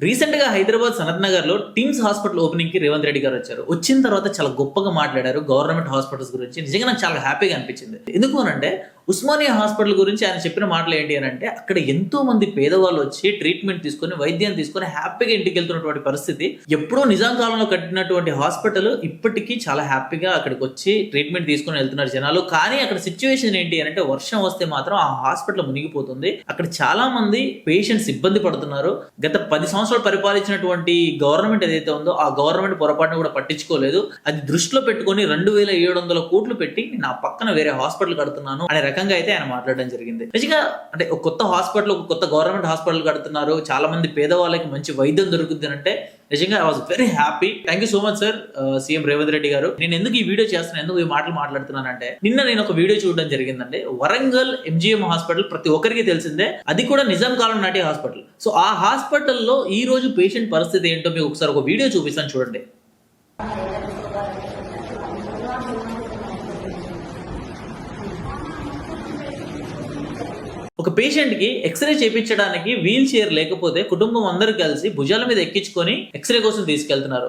Recent గా హైదరాబాద్ సనత్ నగర్ లో TIMS hospital opening కి రేవంత్ రెడ్డి గారు వచ్చారు. వచ్చిన తర్వాత చాలా గొప్పగా మాట్లాడారు గవర్నమెంట్ హాస్పిటల్స్ గురించి. నిజంగా నాకు చాలా హ్యాపీగా అనిపించింది. ఎందుకు అనంటే ఉస్మానియా హాస్పిటల్ గురించి ఆయన చెప్పిన మాటలు ఏంటి అని అంటే, అక్కడ ఎంతో మంది పేదవాళ్ళు వచ్చి ట్రీట్మెంట్ తీసుకొని వైద్యం తీసుకొని హ్యాపీగా ఇంటికి వెళ్తున్నటువంటి పరిస్థితి. ఎప్పుడో నిజాం కాలంలో కట్టినటువంటి హాస్పిటల్ ఇప్పటికీ చాలా హ్యాపీగా అక్కడికి వచ్చి ట్రీట్మెంట్ తీసుకొని వెళ్తున్నారు జనాలు. కానీ అక్కడ సిచ్యువేషన్ ఏంటి అని అంటే, వర్షం వస్తే మాత్రం ఆ హాస్పిటల్ మునిగిపోతుంది. అక్కడ చాలా మంది పేషెంట్స్ ఇబ్బంది పడుతున్నారు. గత 10 సంవత్సరాలు పరిపాలించినటువంటి గవర్నమెంట్ ఏదైతే ఉందో ఆ గవర్నమెంట్ పొరపాటును కూడా పట్టించుకోలేదు. అది దృష్టిలో పెట్టుకొని 2700 కోట్లు పెట్టి నా పక్కన వేరే హాస్పిటల్ కడుతున్నాను అనే రకంగా అయితే ఆయన మాట్లాడడం జరిగింది. నిజంగా అంటే ఒక కొత్త హాస్పిటల్, ఒక కొత్త గవర్నమెంట్ హాస్పిటల్ కడుతున్నారు, చాలా మంది పేదవాళ్ళకి మంచి వైద్యం దొరుకుతుంది అంటే నిజంగా I was very happy. Thank you so much sir CM Revanth Reddy గారు. నేను ఎందుకు ఈ వీడియో చేస్తున్నాను, ఎందుకు ఈ మాటలు మాట్లాడుతున్నానంటే, నిన్న నేను ఒక వీడియో చూడడం జరిగిందండి. వరంగల్ ఎంజిఎం హాస్పిటల్ ప్రతి ఒక్కరికి తెలిసిందే, అది కూడా నిజాం కాలం నాటి హాస్పిటల్. సో ఆ హాస్పిటల్లో ఈ రోజు పేషెంట్ పరిస్థితి ఏంటో మీకు ఒకసారి ఒక వీడియో చూపిస్తాను, చూడండి. ఒక పేషెంట్ కి ఎక్స్రే చేయించడానికి వీల్ చైర్ లేకపోతే కుటుంబం అందరూ కలిసి భుజాల మీద ఎక్కించుకొని ఎక్స్రే కోసం తీసుకెళ్తున్నారు.